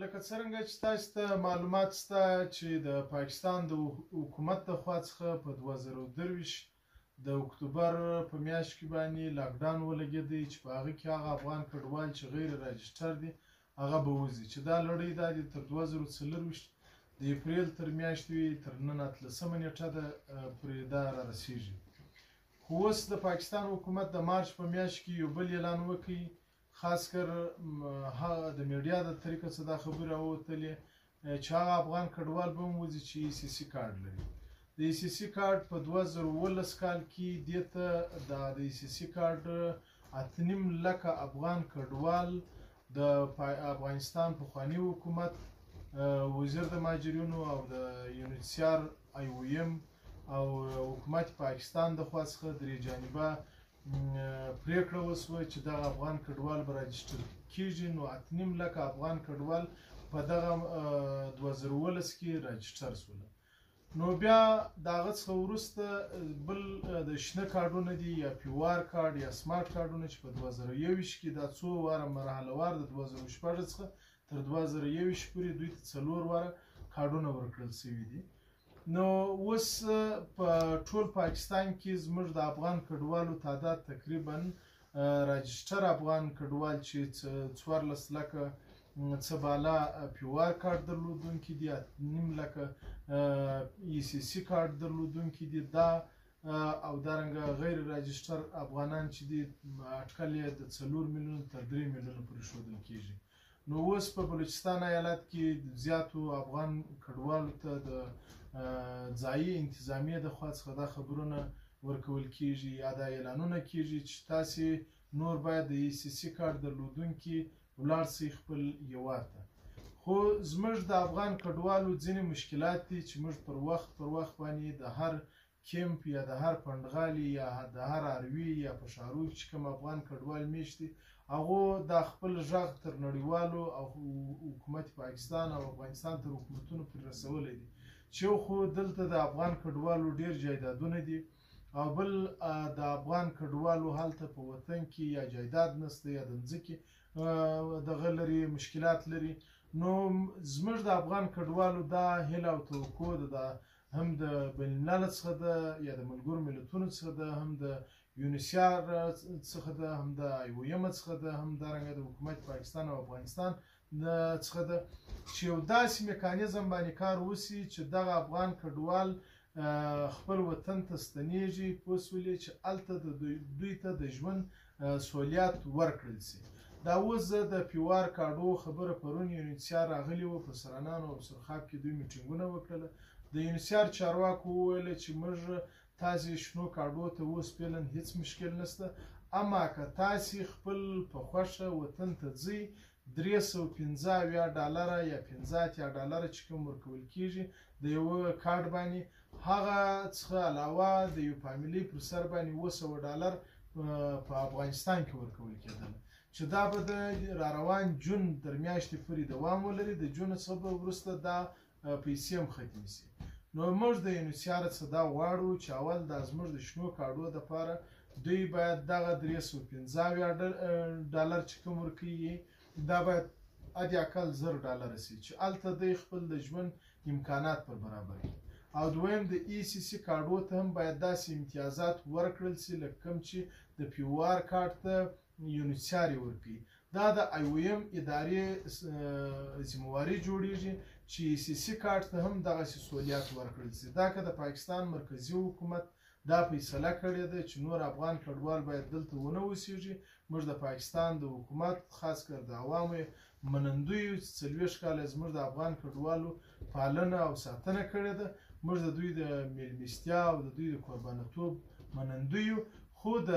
لکه څرنګه چې تاسو ته معلومات شته چې د پاکستان د حکومت د خوا څخه په 2023 د اکتوبر په میاشت کې باندې لاکډاون ولګېدی چې په هغه کې هغه افغان کډوال چې غیر راجسټر دي هغه به وځي چې دا لړۍ دا دي تر 2024 د اپریل تر میاشتې تر نن 13 نیټه ده پورې دا را رسیږي. خو اوس د پاکستان حکومت د مارچ په میاشت کې یو بل اعلان وکړي، خاص کر هغه د میډیا د طریقه څخه دا خبره راووتلې چې هغه افغان کډوال به هم وځي چې ECC کارت لري. د ECC کارت په 2019 کال کې دې ته د ECC کارت 8.5 لکه افغان کډوال د افغانستان پخواني حکومت، وزیر د مهاجرینو او د UNHCR IOM او حکومت پاکستان د خوا څخه درې جانبه پریکړه وشوه چې دغه افغان کډوال به راجسټر کیږي. نو 8.5 لکه افغان کډوال په دغه 2019 کې راجسټر شول. نو بیا د هغه څخه وروسته بل د شنه کارډونه دي یا پیوار کارډ یا سمارټ کارډونه چې په 2021 کې دا څو واره مرحله وار د 2014 څخه تر 2021 پورې دوی ته 4 واره کارډونه ورکړل شوي دي. نو اوس په ټول پاکستان کې زموږ د افغان کډوالو تعداد تقریبا راجسټر افغان کډوال چې 14 لکه څه بالا پیوار کارت درلودونکي دي، 8.5 لکه ECC کارت درلودونکي دي، دا او دارنګه غیر راجسټر افغانان چې دي اټکل یې د 4 میلیون تر 3 میلیون پورې ښودل کیږي. نو اوس په بلوچستان ایالت کې زیاتو افغان کډوالو ته د ځایي انتظامیه د خوا څخه دا خبرونه ورکول کیږي یا دا اعلانونه کیږي چې تاسې نور باید د ECC کارت درلودونکي ولاړ شئ خپل هیواد ته. خو زموږ د افغان کډوالو ځینې مشکلات دي چې موږ پر وخت باندې د هر کیمپ یا د هر پنډغالي یا د هر اروي یا په ښارونو کې چې کوم افغان کډوال میشت دي هغو دا خپل غږ تر نړیوالو او حکومت پاکستان او افغانستان تر حکومتونو پورې رسولی دي چې یو خو دلته د افغان کډوالو ډیر جایدادونه دي او بل د افغان کډوالو هلته په وطن کې یا جایداد نشته یا د ځمکې دغه لري مشکلات لري. نو زموږ د افغان کډوالو دا هیله او توقع ده هم د بین الملل څخه ده یا د ملګرو ملتونو څخه ده، هم د UNHCR څخه ده، هم د IOM څخه ده، هم دارنګه د حکومت پاکستان او افغانستان څخه ده چې یو داسې میکانیزم باندې کار وشي چې دغه افغان کډوال خپل وطن ته ستنیږي پوه شولې چې هلته دوی ته د ژوند سهولیات ورکړل شي. دا اوس زه د پیوار کارډو خبره پرون UNHCR راغلي وو په سرانانو او سرخاب کې دوی میټینګونه وکړله. د UNHCR چارواکو وویل چې موږ تاسې شنو کارډو ته اوس فعلا هیڅ مشکل نشته، اما که تاسې خپل په خوښه وطن ته ځئ $315 یا $15 چې کوم ورکول کیږي د یوه کارډ باندې، هغه څخه علاوه د یو فامیلي پر سر باندې $200 په افغانستان کې ورکول کېدل چې دا به د راروان جون تر میاشتې پورې دوام ولري. د جون څخه به وروسته دا پیسې هم ختمې شي. نو موږ د UNHCR څخه دا غواړو چې اول دا زموږ د شنو کارډو دپاره دوی باید دغه $315 چې کوم ورکوي دا باید حد اقل $1000 شي چې هلته دوی خپل د ژوند امکانات پر برابر کړي. او دویم د ECC کارډو ته هم باید داسې امتیازات ورکړل شي لکه کوم چې د پیوار کارت ته UNHCR ورکوي. دا د IOM ادارې ذمهواري جوړیږي چې ECC کارت ته هم دغسې سهولیات ورکړل شي. دا که د پاکستان مرکزي حکومت دا فیصله کړې ده چې نور افغان کډوال باید دلته ونه اوسیږي، موږ د پاکستان د حکومت خاص کر د عوامو منندویو چې 40 کاله زموږ د افغان کډوالو پالنه او ساتنه کړې ده، موږ د دوی د میلمستیا او د دوی د قربانیتوب منندویو. خو د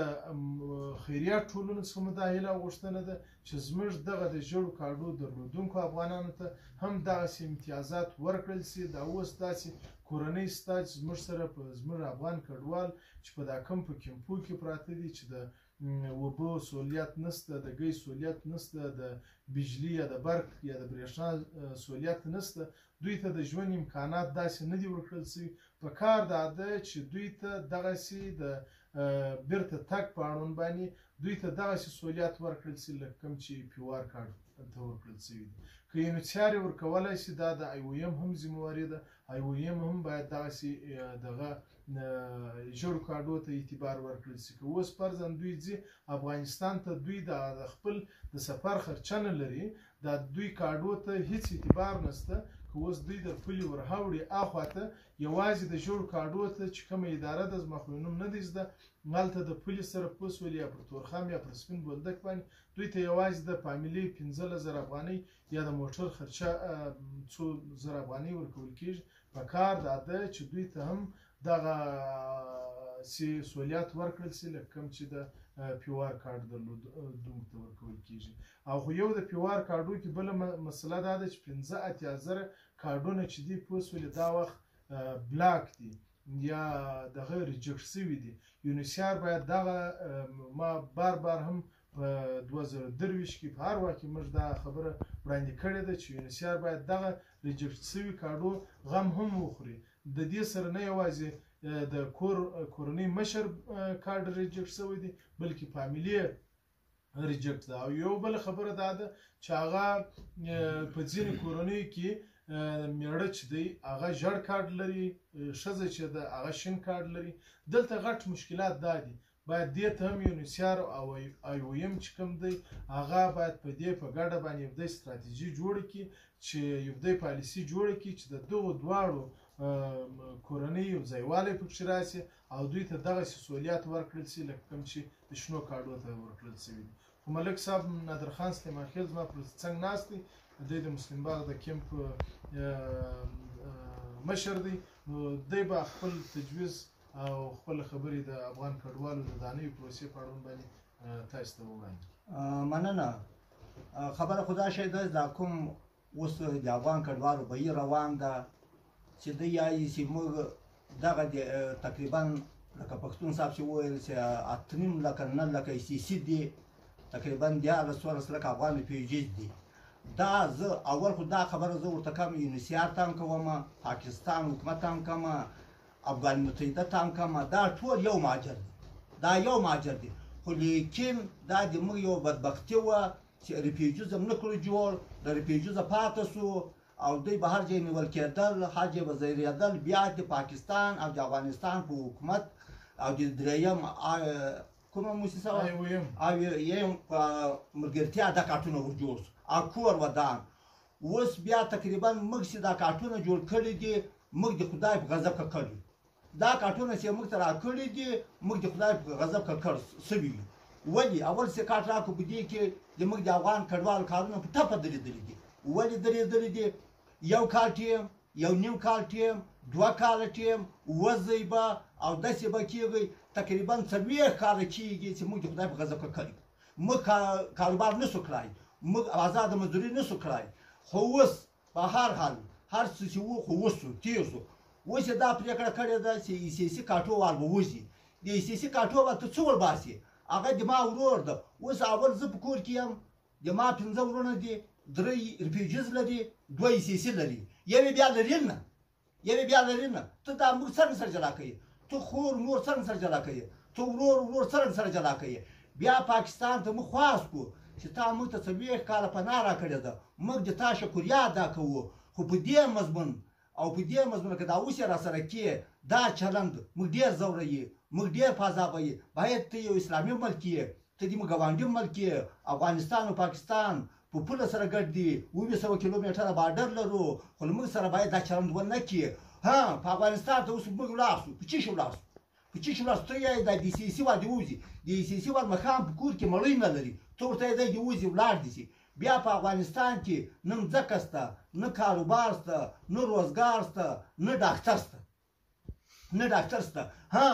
خیریه ټولنو څخه مو دا هیله او غوښتنه ده چې زموږ دغه د ژړو کارډو درلودونکو افغانانو ته هم دغسې امتیازات ورکړل شي. دا اوس داسې کورنۍ شته چې زموږ سره په زموږ افغان کډوال چې په دا کوم په کیمپو کې پراته دي چې د اوبو سهولیت نشته، د ګیس سهولیت نشته، د بجلي یا د برق یا د برېښنا سهولیت نشته، دوی ته د ژوند امکانات داسې نه دي ورکړل شوي. په کار دا ده چې دوی ته دغسې د بیرته تګ په اړوند باندې دوی ته دغسې سهولیات ورکړل شي لکه کوم چې پیوار کارډ ته ورکړل شوي دي. که UNHCR یې ورکولی شي دا د IOM هم ذمواري ده. IOM هم باید دغسې دغه ژړو کاډو ته اعتبار ورکړل شي. که اوس فرضاً دوی ځي افغانستان ته، دوی د خپل د سفر خرچه نه لري، دا دوی کاډو ته هیڅ اعتبار نشته. که اوس دوی د پولې ورهاوړي اخوا ته، یوازې د ژړو کاډو ته چې کومه اداره ده، زما خو نوم نه دی زده، هلته د پولې سره پوسول یا پر تورخم یا پر سپین بولدک باندې دوی ته یوازې د فامیلي 15,000 افغانۍ یا د موټر خرچه څو زره افغانۍ ورکول کېږي. په کار دا ده چې دوی ته هم دغه سهولیات ورکړل شي لکه کوم چې د پیوار کارډ درلودونکو ته ورکول کېږي. او خو یو د پیوار کارډو کې بله مسله دا ده چې 15,000 کارډونه چې دي پوه سولې دا وخت بلاک دي یا دغه ریجکټ شوي دي. UNHCR باید دغه ما بار هم په 2023 کې په هر وخت کې موږ دا خبره وړاندې کړې ده چې UNHCR باید دغه ریجکټ شوي کارډو غم هم وخوري. د دې سره نه یوازې د کورنۍ مشر کارډ ریجکټ شوی دی، بلکې فامیلي ریجکټ ده. او یو بل خبره دا ده چې هغه په ځینې کورنیو کې میړه چې دی هغه ژړ کارډ لري، ښځه چې ده هغه شین کارډ لري. دلته غټ مشکلات دا دي. باید دې ته هم UNHCR او IOM چې کوم دی هغه باید په دې په ګډه باندې یو ځای ستراتیژي جوړه کړي، چې یو ځای پالیسي جوړه کړي چې د دغو دواړو کورنۍ یو ځایوالی پکې راشي او دوی ته دغسې سهولیات ورکړل شي لکه کوم چې د شنو کارډو ته ورکړل شوي دي. خو ملک صاحب نادرخان سلیمانخېل زما پر څنګ ناست دی، دی د مسلم باغ د کیمپ مشر دی، نو دی به خپل تجویز او خپل خبرې د افغان کډوالو د دانیو پروسې په اړوند باندې تاسو ته ووایي. مننه. خبره خو دا شی ده دا کوم اوس د افغان کډوالو بهیر روان ده چې دی یایي چې موږ دغه تقریبا لکه پښتون صاحب چې وویل چې 8.5 لکه 9 لکه ICC دي، تقریبا 14 لکه افغان ریفیوجیز دي. دا زه اول خو دا خبره زه ورته کوم UNHCR ته هم کوم، پاکستان حکومت ته هم کوم، افغان متحده ته هم کوم، دا ټول یو ماجر دی، دا یو ماجر دی. خو لیکن دا د موږ یو بدبختي وه چې ریفیوجیز هم نه کړو جوړ، د ریفیوجیزه پاتې سو او دوی به هر ځای نیول کېدل، هر ځای به ځایېدل. بیا د پاکستان او د افغانستان په حکومت او د درېیم کومه موسسه وه IOM په ملګرتیا دا کارټونه ورجوړ سو او کور ودان. اوس بیا تقریبا موږ چې دا کارټونه جوړ کړي دي موږ د خدای په غضب ککړ یو. دا کارټونه چې موږ ته راکړي دي موږ د خدای په غضب ککړ سوي یو. ولې اول چې کارټ راکړو په دې کې د موږ د افغان کډوالو کارونه په ټپه درېدلي دي. ولې درېدلي دي؟ یو کال ټیم، یو نیم کال ټیم، 2 کاله ټیم، وځئ به او داسې به کېږئ. تقریبا 40 کاله کېږي چې موږ د خدای په غضب ککړ یو. موږ کاروبار نه سو کړای، موږ آزاده مزدوري نه سو کړای. خو اوس په هر حال هر څه چې وو خو وسو تېر سو. اوس یې دا پرېکړه کړې ده چې ECC کاټو وال به وځي. د ECC کاټو وال ته څه ورباسي؟ هغه د ما ورور ده. اوس اول زه په کور کې یم، د ما 15 ورونه دي، 3 ریفیوجیز لري، 2 ECC لري، یو یې بیا لري نه، یو یې بیا لري نه. ته دا موږ څرنګه سره جلا کوې؟ ته خور مور څرنګه سره جلا کوې؟ ته ورور څرنګه سره جلا کوې؟ بیا پاکستان ته موږ خواست کړو چې تا موږ ته 40 کاله پناه راکړې ده، موږ د تا شکریا ادا کوو. خو په دې مضمون او په دې مضمون کې دا اوس یې راسره کې دا چلند موږ ډېر ځوروي، موږ ډېر پازابه یې. باید ته یو اسلامي ملک یې، ته د موږ ګاونډي ملک یې. افغانستان او پاکستان په پوله سره ګډ دي، 200 کیلومتره بارډر لرو، خو موږ سره باید دا چلند ونه کړي. ها په افغانستان ته اوس موږ ولاړ سو، په چی شو ولاړ سو؟ په چی شو ولاړ سو؟ ته یې د ECC وال دې وځي، د ECC وال مخام په کور کې مړی نه لري، ته ورته یې دی وځي ولاړ دي سي. بیا په افغانستان کې نه ځمکه شته، نه کاروبار شته، نه روزګار شته، نه ډاکټر شته، نه ډاکټر شته. ها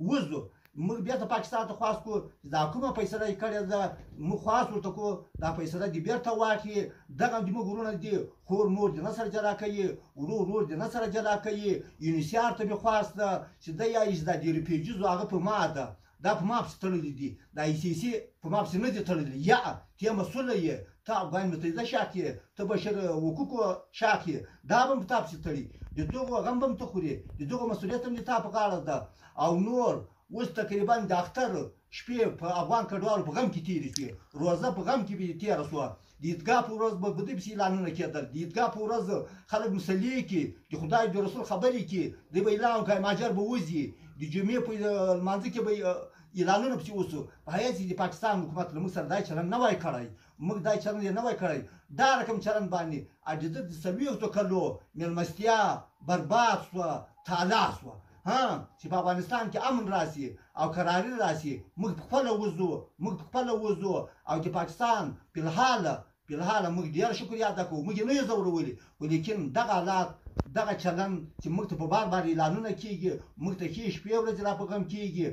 وځو موږ بیا ته پاکستان ته خواست کړو چې دا کومه فیصله یې کړې ده، موږ خواست ورته کړو دا فیصله دې بیرته واخلي. دغه زموږ ورونه دي، خور مور دې نه سره جلا کوي، ورور دې نه سره جلا کوي. UNHCR ته مې خواست ده چې دی یایي چې دا د ریفیوجیزو هغه په ما ده، دا په ما پسې تړلي دي، دا ECC په ما پسې نه دي تړلي. یا ته مسؤله یې، ته افغان متحده شاخ یې، ته بشر حقوقو شاخ یې، دا به هم په تا پسې تړي، د دغو غم به هم ته خورې، د دغو مسؤلیت هم د تا په غاړه ده. او نور اوس تقریبا د اختر شپې په افغان کډوالو په غم کې تېرې شوې، روزه په غم کې تېره شوه، د د عیدګاه په ورځ به دوی پسې اعلانونه کېدل د عیدګاه په ورځ خلک مصلي کړي د خدای د رسول خبرې کړي دوی به اعلان وکړي مهاجر به وځي د جمعې په لمانځه کې به اعلانونه پسې وسو په حیث د پاکستان حکومت له موږ سره دا چلند نه وای کړی موږ دا چلند یې نه وای کړی دا رقم چلند باندې د 40 کلو میلمستیا برباد شوه تالا شوه چې په افغانستان کې امن راسي او قراري راسي موږ خپله وځو او د پاکستان فلحال موږ ډېر شکریه ادا کوو موږ یې نه یو ځورولي خو لیکن دغه حالات دغه چلند چې موږ ته په بار اعلانونه کېږي موږ ته ښې شپې ورځې را په غم کېږي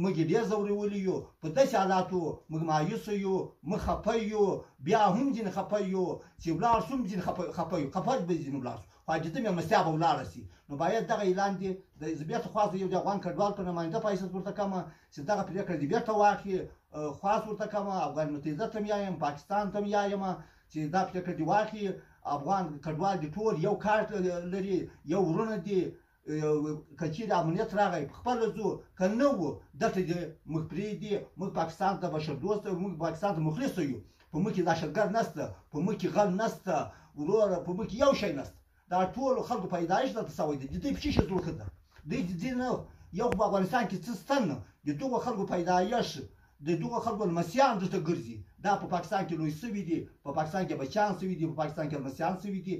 موږ یې ډېر ځورولي یو په داسې حالاتو موږ مایوسه یو موږ خفه یو بیا هم ځینې خفه یو چې ولاړ شو هم ځینې خفه یو خفه به ځینې ولاړ شو خو عاجزي مېلمستیا به ولاړه شي نو باید دغه اعلان دی زه بېرته خواست یو د افغان کډوال په نماینده په حیثیت ورته کومه چې دغه پرېکړه دې بېرته واخلي خواست ورته کومه افغان متحده ته م یایم پاکستان ته م یایم چې دا پرېکړه دې واخلي افغان کډوال دي ټول یو کارت لري یو ورونه دي که چیرې امنیت راغی پخپله ځو که نه وو دلته دې موږ پرېږدي موږ پاکستان ته بشردوسته موږ پاکستان ته مخلصه یو په موږ کې دهشتګرد نشته په موږ کې غل نشته وروره په موږ کې یو شی نشته دا ټولو خلکو پیدایش دلته شوی دی د دوی په څه ضرورت ده دوی نه یو په افغانستان کې څه شته نه د دغو خلکو پیدایش د دغو خلکو لمسیان دلته ګرځي دا په پاکستان کې لوی شوي دي په پاکستان کې بچیان شوي دي په پاکستان کې لمسیان شوي دي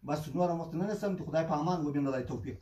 بس نور هم وخت نه نیسم چې خدای په امان وبینه توفیق